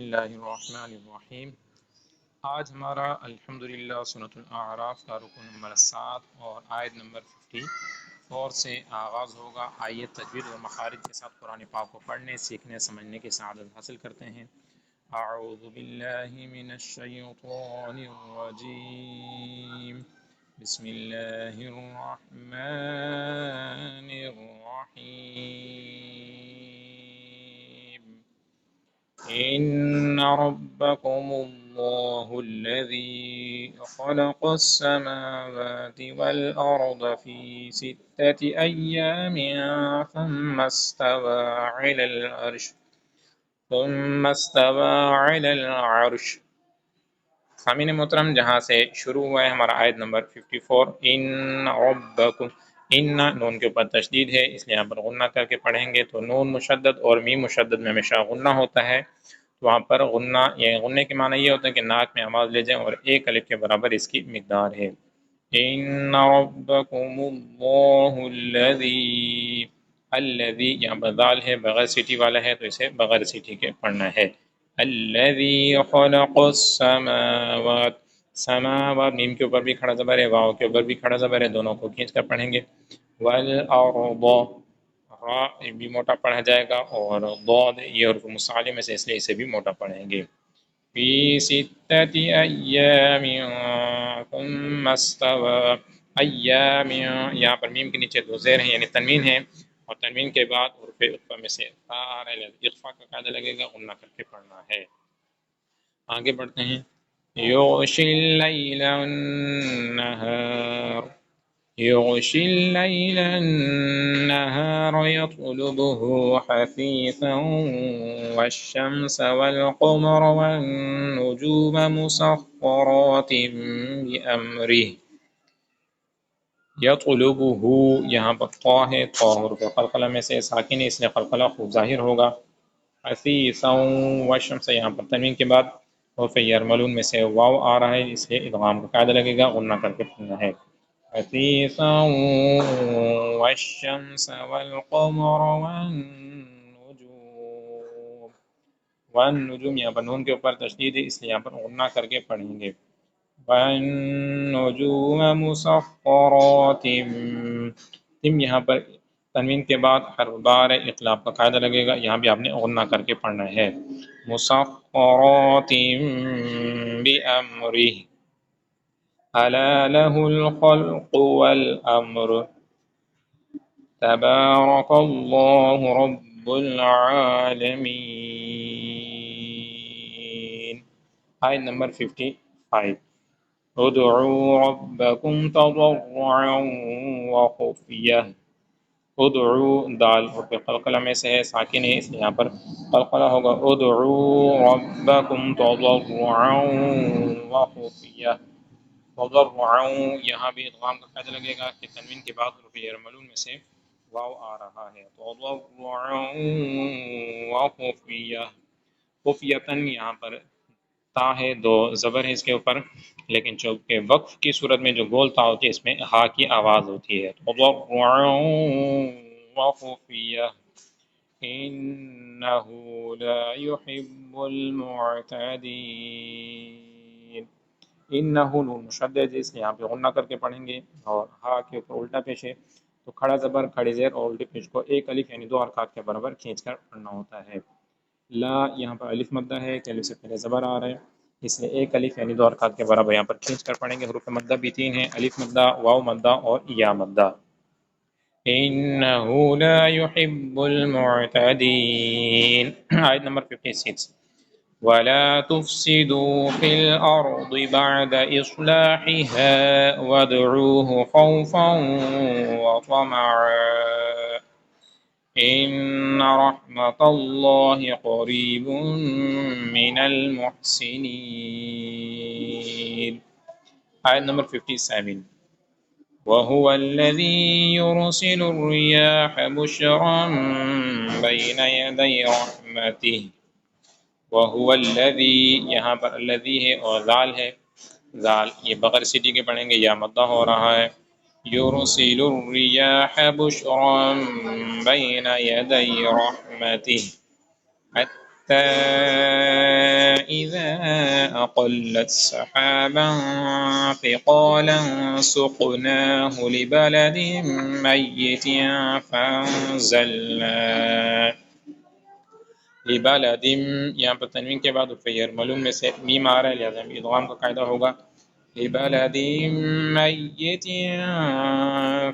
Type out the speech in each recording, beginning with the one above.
اللہ الرحمن الرحیم۔ آج ہمارا الحمدللہ سورۃ الاعراف کا رکن نمبر 7 اور آیت نمبر 54 سے آغاز ہوگا۔ آئیے تجوید اور مخارج کے ساتھ قرآن پاک کو پڑھنے، سیکھنے، سمجھنے کی سعادت حاصل کرتے ہیں۔ اعوذ باللہ من الشیطان الرجیم، بسم اللہ الرحمن الرحیم۔ ان ربکم اللہ الذی خلق السماوات والارض فی 6 ایام ثم استوى علی العرش۔ سامعین محترم، جہاں سے شروع ہوا ہے ہمارا آیت نمبر 54، ان ربکم، ان نون کے اوپر تشدید ہے، اس لیے یہاں پر غنہ کر کے پڑھیں گے تو نون مشدد اور میم مشدد میں ہمیشہ غنہ ہوتا ہے، تو وہاں پر غنہ، یہ غننے کے معنی یہ ہوتا ہے کہ ناک میں آواز لے جائیں اور ایک الف کے برابر اس کی مقدار ہے۔ ان ربکم اللہ الذی، یہاں پر دال ہے، بغیر سیٹی والا ہے تو اسے بغیر سیٹی کے پڑھنا ہے۔ الذی خلق السماوات، سماوات میم کے اوپر بھی کھڑا زبر ہے، واو کے اوپر بھی کھڑا زبر ہے، دونوں کو کھینچ کر پڑھیں گے۔ والارض، را بھی موٹا پڑھا جائے گا، اور ضاد یہ حرف مصعلی میں سے اس لیے اسے بھی موٹا پڑھیں گے۔ فی 6 ایام ثم استوى، ایام، یہاں پر میم کے نیچے دو زیر ہیں یعنی تنوین ہے، اور تنوین کے بعد حرف اخفا میں سے اخفا کا قاعدہ لگے گا، غنہ کر کے پڑھنا ہے۔ آگے بڑھتے ہیں۔ یغشی اللیل النہار، یغشی اللیل النہار یطلبہ حثیثا والشمس والقمر والنجوم مسخرات بأمرہ۔ یطلبہ، یہاں پر طا ہے، طا حرف قلقلہ میں سے ساکن ہے، اس لیے قلقلہ خوب ظاہر ہوگا۔ حثیثا، والشمس یہاں پر تنوین کے بعد حرف یرملون میں سے واو آ رہا ہے، اس لیے ادغام کا قاعدہ لگے گا، غنہ کر کے پڑھنا ہے۔ حثیثا والشمس والقمر والنجوم، والنجوم یہاں پر نون کے اوپر تشدید ہے، اس لیے یہاں پر غنہ کر کے پڑھیں گے۔ والنجوم مسخرات، تم یہاں پر تنوین کے بعد حرف بار اطلاق کا قاعدہ لگے گا، یہاں بھی آپ نے غنہ کر کے پڑھنا ہے۔ مسخرات بأمرہ، الا له الخلق والامر، تبارک اللہ رب العالمین۔ آیت نمبر 55، ادعوا ربکم تضرعا وخفیہ۔ ادعو، دال حرف قلقلہ میں سے ہے، ساکن ہے، اس لیے یہاں پر قلقلہ ہوگا۔ ادعوا ربکم تضرعا وخفیہ۔ تضرعا، یہاں بھی ادغام کا قاعدہ لگے گا کہ تنوین کے بعد حرف یرملون میں سے واو آ رہا ہے۔ تضرعا وخفیہ، خفیتاً یہاں پر تا ہے، دو زبر ہے اس کے اوپر، لیکن چونکہ وقف کی صورت میں جو گول تا ہوتی ہے اس میں ہا کی آواز ہوتی ہے۔ تضرعا وخفیہ، انہ لا يحب المعتدین۔ انہ نون مشدد ہے، اس لیے یہاں پہ غنہ کر کے پڑھیں گے، اور ہا کے اوپر الٹا پیش ہے تو کھڑا زبر، کھڑی زیر اور الٹے پیش کو ایک الف یعنی دو حرکات کے برابر کھینچ کر پڑھنا ہوتا ہے۔ لا، یہاں پر الف مدہ ہے کہ الف سے پہلے زبر آ رہا ہے، اس لیے ایک الف یعنی دو حرکات کے برابر یہاں پر کھینچ کر پڑھیں گے۔ حروف مدہ بھی 3 ہیں، الف مدہ، واو مدہ اور یا مدہ۔ انہ لا يحب المعتدین۔ آیت نمبر 56، ولا تفسدوا في الأرض بعد إصلاحها وادعوه خوفا وطمعا إن رحمة الله قريب من المحسنين۔ آیت نمبر 57، وهو الذي يرسل الرياح بشرا بين يدي رحمته۔ وهو الذی، یہاں پر الذی ہے اور ذال ہے، ذال یہ بغیر سیٹی کے پڑھیں گے، یا مدہ ہو رہا ہے۔ یرسل الریاح بشرا بین یدی رحمته حتی أقلت سحابا ثقالا سقناه لبلد ميت فأنزلنا لبلد، یہاں پر تنوین کے بعد فیر معلوم میں سے میم آ رہا ہے، لہذا ادغام کا قاعدہ ہوگا لبلد ميت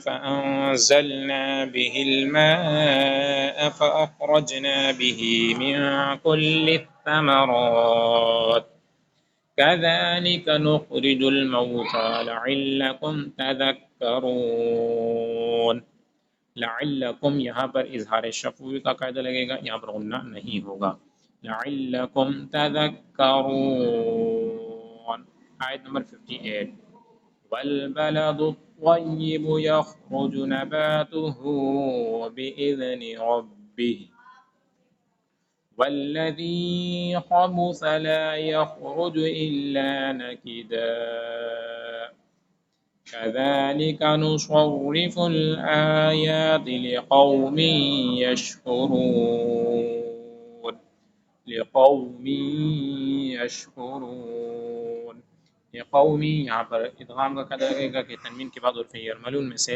فأنزلنا به الماء فأخرجنا به من كل الثمرات كذلك نخرج الموتى لعلكم تذكرون۔ لعلکم یہاں پر اظہار شفوی کا قاعدہ لگے گا، یہاں پر غنہ نہیں ہوگا۔ لعلکم تذکرون۔ آیت نمبر 58 والبلد الطیب یخرج نباته بإذن ربه والذی خبث لا يخرج إلا نکدا كذلك نصرف الآيات لقوم يشكرون لقوم يشكرون۔ لقومی یہاں پر ادغام کا قاعدہ لگے گا کہ تنوین کے بعد حرف یرملون میں سے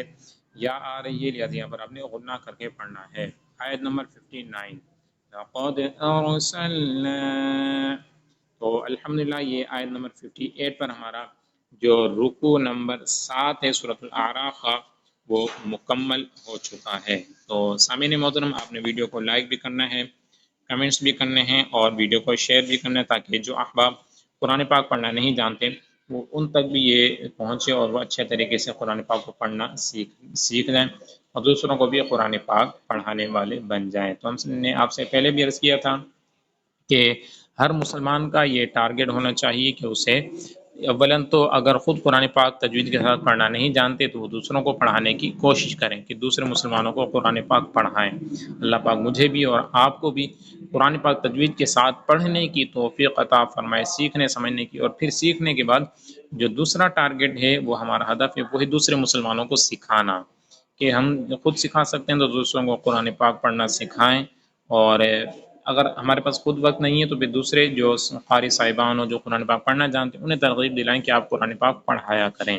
یا آ رہی ہے، لہذا یہاں پر آپ نے غنہ کر کے پڑھنا ہے۔ آیت نمبر 59 لقد ارسلنا، تو الحمدللہ یہ آیت نمبر 58 پر ہمارا جو رکوع نمبر 7 ہے سورۃ الاعراف کا وہ مکمل ہو چکا ہے۔ تو سامعین محترم، آپ نے ویڈیو کو لائک بھی کرنا ہے، کمنٹس بھی کرنے ہیں اور ویڈیو کو شیئر بھی کرنا ہے تاکہ جو احباب قرآن پاک پڑھنا نہیں جانتے وہ ان تک بھی یہ پہنچے اور وہ اچھے طریقے سے قرآن پاک کو پڑھنا سیکھ جائیں اور دوسروں کو بھی قرآن پاک پڑھانے والے بن جائیں۔ تو ہم نے آپ سے پہلے بھی عرض کیا تھا کہ ہر مسلمان کا یہ ٹارگٹ ہونا چاہیے کہ اسے اولاً تو اگر خود قرآن پاک تجوید کے ساتھ پڑھنا نہیں جانتے تو وہ دوسروں کو پڑھانے کی کوشش کریں کہ دوسرے مسلمانوں کو قرآن پاک پڑھائیں۔ اللہ پاک مجھے بھی اور آپ کو بھی قرآن پاک تجوید کے ساتھ پڑھنے کی توفیق عطا فرمائے، سیکھنے سمجھنے کی، اور پھر سیکھنے کے بعد جو دوسرا ٹارگٹ ہے وہ ہمارا ہدف ہے وہی دوسرے مسلمانوں کو سکھانا، کہ ہم خود سکھا سکتے ہیں تو دوسروں کو قرآن پاک پڑھنا سکھائیں، اور اگر ہمارے پاس خود وقت نہیں ہے تو پھر دوسرے جو قاری صاحبان ہو جو قرآن پاک پڑھنا جانتے ہیں انہیں ترغیب دلائیں کہ آپ قرآن پاک پڑھایا کریں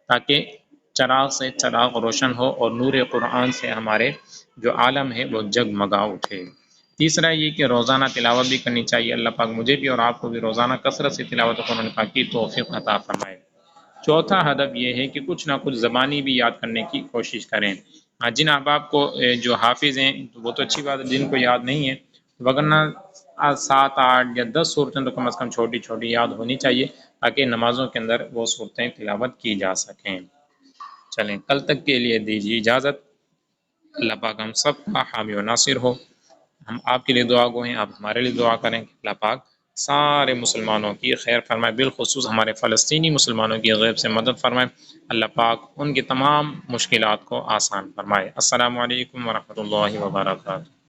تاکہ چراغ سے چراغ روشن ہو اور نور قرآن سے ہمارے جو عالم ہے وہ جگمگا اٹھے۔ تیسرا یہ کہ روزانہ تلاوت بھی کرنی چاہیے۔ اللہ پاک مجھے بھی اور آپ کو بھی روزانہ کثرت سے تلاوت قرآن پاک کی توفیق عطا فرمائے۔ چوتھا ہدف یہ ہے کہ کچھ نہ کچھ زبانی بھی یاد کرنے کی کوشش کریں۔ جن احباب کو جو حافظ ہیں وہ تو اچھی بات ہے، جن کو یاد نہیں ہے وگرنہ 7، 8 یا 10 صورتیں تو کم از کم چھوٹی چھوٹی یاد ہونی چاہیے تاکہ نمازوں کے اندر وہ صورتیں تلاوت کی جا سکیں۔ چلیں کل تک کے لیے دیجیے اجازت۔ اللہ پاک ہم سب کا حامی و ناصر ہو۔ ہم آپ کے لیے دعا گو ہیں، آپ ہمارے لیے دعا کریں کہ اللہ پاک سارے مسلمانوں کی خیر فرمائے، بالخصوص ہمارے فلسطینی مسلمانوں کی غیب سے مدد فرمائے۔ اللہ پاک ان کی تمام مشکلات کو آسان فرمائے۔ السلام علیکم ورحمۃ اللہ وبرکاتہ۔